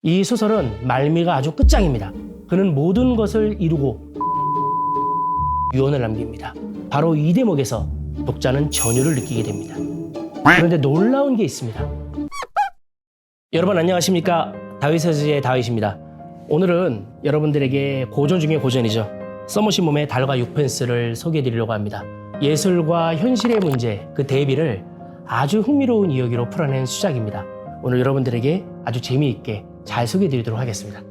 이 소설은 말미가 아주 끝장입니다. 그는 모든 것을 이루고 유언을 남깁니다. 바로 이 대목에서 독자는 전율을 느끼게 됩니다. 그런데 놀라운 게 있습니다. 여러분 안녕하십니까? 다윗서지의 다윗입니다. 오늘은 여러분들에게 고전 중에 고전이죠. 써머신 몸의 달과 6펜스를 소개해드리려고 합니다. 예술과 현실의 문제, 그 대비를 아주 흥미로운 이야기로 풀어낸 수작입니다. 오늘 여러분들에게 아주 재미있게 잘 소개해드리도록 하겠습니다.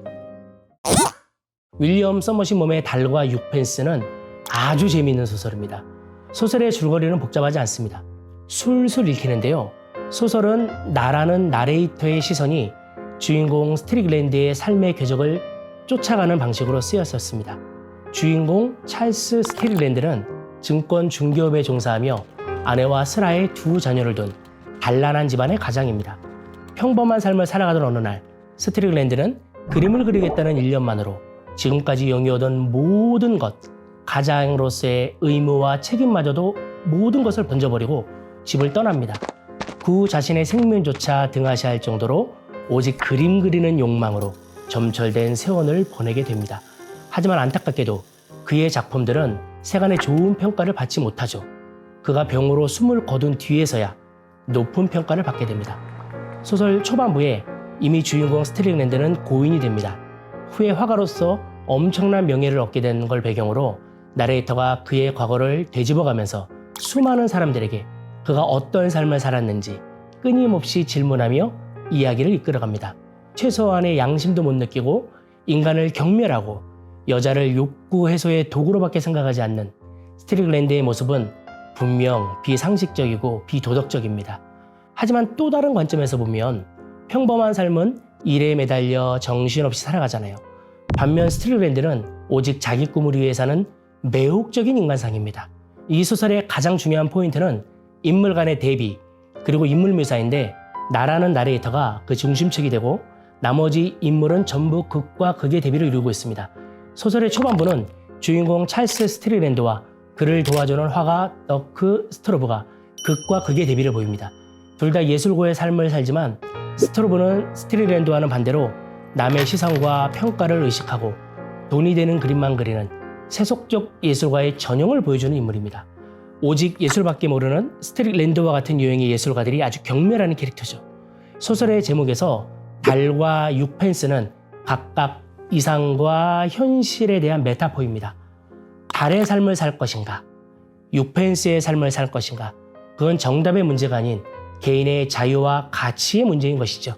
윌리엄 써머신 몸의 달과 6펜스는 아주 재미있는 소설입니다. 소설의 줄거리는 복잡하지 않습니다. 술술 읽히는데요. 소설은 나라는 나레이터의 시선이 주인공 스트릭랜드의 삶의 궤적을 쫓아가는 방식으로 쓰였었습니다. 주인공 찰스 스트릭랜드는 증권 중기업에 종사하며 아내와 슬하의 두 자녀를 둔 단란한 집안의 가장입니다. 평범한 삶을 살아가던 어느 날 스트릭랜드는 그림을 그리겠다는 일념만으로 지금까지 영위하던 모든 것, 가장으로서의 의무와 책임마저도 모든 것을 던져버리고 집을 떠납니다. 구 자신의 생명조차 등하시할 정도로 오직 그림 그리는 욕망으로 점철된 세원을 보내게 됩니다. 하지만 안타깝게도 그의 작품들은 세간의 좋은 평가를 받지 못하죠. 그가 병으로 숨을 거둔 뒤에서야 높은 평가를 받게 됩니다. 소설 초반부에 이미 주인공 스트릭랜드는 고인이 됩니다. 후에 화가로서 엄청난 명예를 얻게 된 걸 배경으로 나레이터가 그의 과거를 되짚어가면서 수많은 사람들에게 그가 어떤 삶을 살았는지 끊임없이 질문하며 이야기를 이끌어갑니다. 최소한의 양심도 못 느끼고 인간을 경멸하고 여자를 욕구 해소의 도구로밖에 생각하지 않는 스트릭랜드의 모습은 분명 비상식적이고 비도덕적입니다. 하지만 또 다른 관점에서 보면 평범한 삶은 일에 매달려 정신없이 살아가잖아요. 반면 스트릭랜드는 오직 자기 꿈을 위해 사는 매혹적인 인간상입니다. 이 소설의 가장 중요한 포인트는 인물 간의 대비, 그리고 인물 묘사인데 나라는 나레이터가 그 중심축이 되고 나머지 인물은 전부 극과 극의 대비를 이루고 있습니다. 소설의 초반부는 주인공 찰스 스트릭랜드와 그를 도와주는 화가 너크 스트로브가 극과 극의 대비를 보입니다. 둘 다 예술고의 삶을 살지만 스트로브는 스트릭랜드와는 반대로 남의 시선과 평가를 의식하고 돈이 되는 그림만 그리는 세속적 예술가의 전형을 보여주는 인물입니다. 오직 예술밖에 모르는 스트릭랜드와 같은 유형의 예술가들이 아주 경멸하는 캐릭터죠. 소설의 제목에서 달과 6펜스는 각각 이상과 현실에 대한 메타포입니다. 달의 삶을 살 것인가, 6펜스의 삶을 살 것인가, 그건 정답의 문제가 아닌 개인의 자유와 가치의 문제인 것이죠.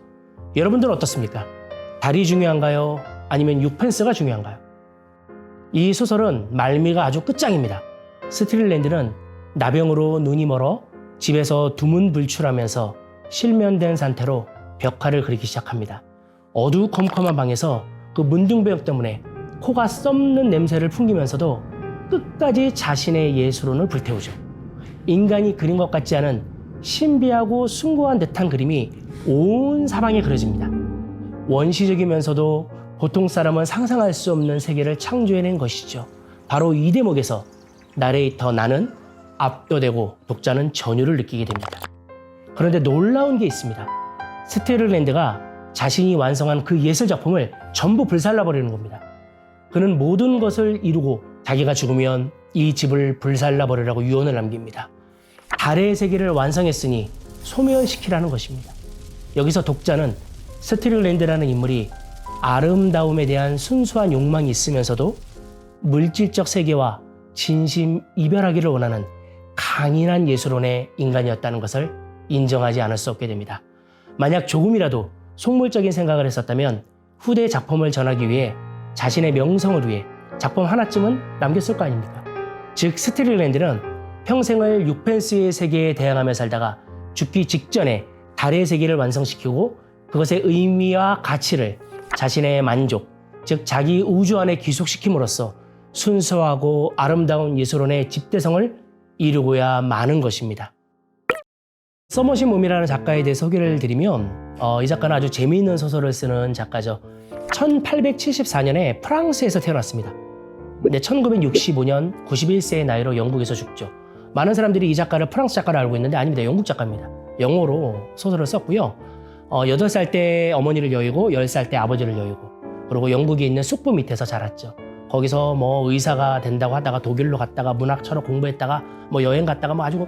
여러분들은 어떻습니까? 달이 중요한가요? 아니면 6펜스가 중요한가요? 이 소설은 말미가 아주 끝장입니다. 스트릭랜드는 나병으로 눈이 멀어 집에서 두문불출하면서 실면된 상태로 벽화를 그리기 시작합니다. 어두컴컴한 방에서 그 문둥병 때문에 코가 썩는 냄새를 풍기면서도 끝까지 자신의 예술혼을 불태우죠. 인간이 그린 것 같지 않은 신비하고 숭고한 듯한 그림이 온 사방에 그려집니다. 원시적이면서도 보통 사람은 상상할 수 없는 세계를 창조해낸 것이죠. 바로 이 대목에서 나레이터 나는 압도되고 독자는 전율을 느끼게 됩니다. 그런데 놀라운 게 있습니다. 스트릭랜드가 자신이 완성한 그 예술작품을 전부 불살라버리는 겁니다. 그는 모든 것을 이루고 자기가 죽으면 이 집을 불살라버리라고 유언을 남깁니다. 달의 세계를 완성했으니 소멸시키라는 것입니다. 여기서 독자는 스트릭랜드라는 인물이 아름다움에 대한 순수한 욕망이 있으면서도 물질적 세계와 진심 이별하기를 원하는 강인한 예술혼의 인간이었다는 것을 인정하지 않을 수 없게 됩니다. 만약 조금이라도 속물적인 생각을 했었다면 후대 작품을 전하기 위해 자신의 명성을 위해 작품 하나쯤은 남겼을 거 아닙니까? 즉 스트릭랜드는 평생을 6펜스의 세계에 대항하며 살다가 죽기 직전에 달의 세계를 완성시키고 그것의 의미와 가치를 자신의 만족, 즉 자기 우주 안에 귀속시킴으로써 순수하고 아름다운 예술혼의 집대성을 이루고야 마는 것입니다. 써머신 몸이라는 작가에 대해 소개를 드리면 이 작가는 아주 재미있는 소설을 쓰는 작가죠. 1874년에 프랑스에서 태어났습니다. 근데 1965년 91세의 나이로 영국에서 죽죠. 많은 사람들이 이 작가를 프랑스 작가로 알고 있는데 아닙니다. 영국 작가입니다. 영어로 소설을 썼고요. 8살 때 어머니를 여의고 10살 때 아버지를 여의고 그리고 영국에 있는 숙부 밑에서 자랐죠. 거기서 뭐 의사가 된다고 하다가 독일로 갔다가 문학처럼 공부했다가 뭐 여행 갔다가 뭐 아주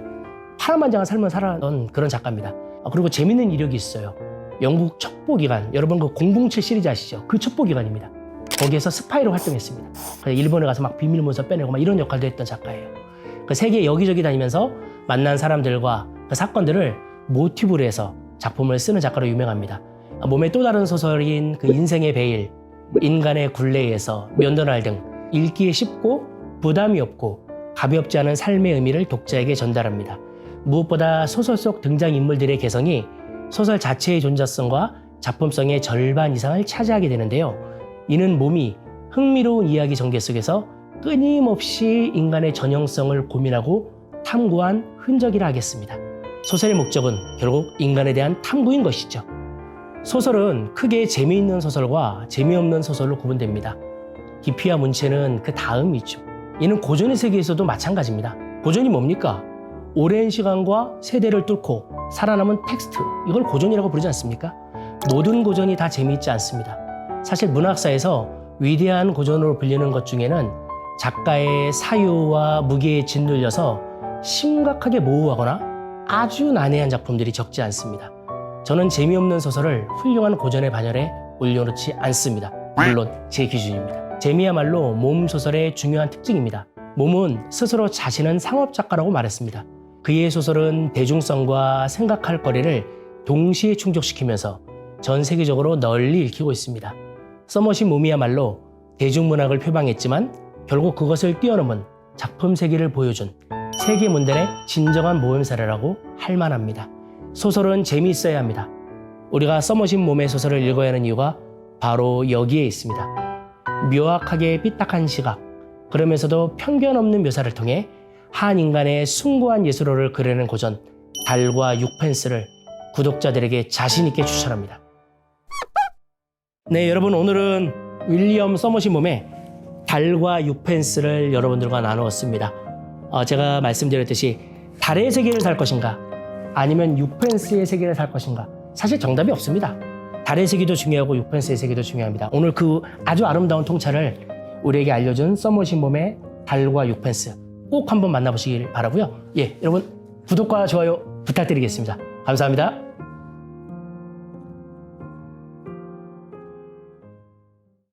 파란만장한 삶을 살았던 그런 작가입니다. 그리고 재밌는 이력이 있어요. 영국 첩보기관, 여러분 그 007 시리즈 아시죠? 그 첩보기관입니다. 거기에서 스파이로 활동했습니다. 그래서 일본에 가서 막 비밀문서 빼내고 막 이런 역할도 했던 작가예요. 그 세계 여기저기 다니면서 만난 사람들과 그 사건들을 모티브로 해서 작품을 쓰는 작가로 유명합니다. 몸의 또 다른 소설인 그 인생의 베일, 인간의 굴레에서 면도날 등 읽기에 쉽고 부담이 없고 가볍지 않은 삶의 의미를 독자에게 전달합니다. 무엇보다 소설 속 등장인물들의 개성이 소설 자체의 존재성과 작품성의 절반 이상을 차지하게 되는데요. 이는 몸이 흥미로운 이야기 전개 속에서 끊임없이 인간의 전형성을 고민하고 탐구한 흔적이라 하겠습니다. 소설의 목적은 결국 인간에 대한 탐구인 것이죠. 소설은 크게 재미있는 소설과 재미없는 소설로 구분됩니다. 깊이와 문체는 그 다음이죠. 이는 고전의 세계에서도 마찬가지입니다. 고전이 뭡니까? 오랜 시간과 세대를 뚫고 살아남은 텍스트, 이걸 고전이라고 부르지 않습니까? 모든 고전이 다 재미있지 않습니다. 사실 문학사에서 위대한 고전으로 불리는 것 중에는 작가의 사유와 무게에 짓눌려서 심각하게 모호하거나 아주 난해한 작품들이 적지 않습니다. 저는 재미없는 소설을 훌륭한 고전의 반열에 올려놓지 않습니다. 물론 제 기준입니다. 재미야말로 몸 소설의 중요한 특징입니다. 몸은 스스로 자신은 상업작가라고 말했습니다. 그의 소설은 대중성과 생각할 거리를 동시에 충족시키면서 전 세계적으로 널리 읽히고 있습니다. 서머시 몸이야말로 대중문학을 표방했지만 결국 그것을 뛰어넘은 작품 세계를 보여준 세계 문단의 진정한 모범 사례라고 할 만합니다. 소설은 재미있어야 합니다. 우리가 서머신 몸의 소설을 읽어야 하는 이유가 바로 여기에 있습니다. 묘악하게 삐딱한 시각, 그러면서도 편견 없는 묘사를 통해 한 인간의 숭고한 예술어를 그려낸 고전 달과 6펜스를 구독자들에게 자신 있게 추천합니다. 네, 여러분 오늘은 윌리엄 서머신 몸의 달과 6펜스를 여러분들과 나누었습니다. 제가 말씀드렸듯이 달의 세계를 살 것인가 아니면 6펜스의 세계를 살 것인가, 사실 정답이 없습니다. 달의 세계도 중요하고 6펜스의 세계도 중요합니다. 오늘 그 아주 아름다운 통찰을 우리에게 알려준 서머신 몸의 달과 6펜스 꼭 한번 만나보시길 바라고요. 예, 여러분 구독과 좋아요 부탁드리겠습니다. 감사합니다.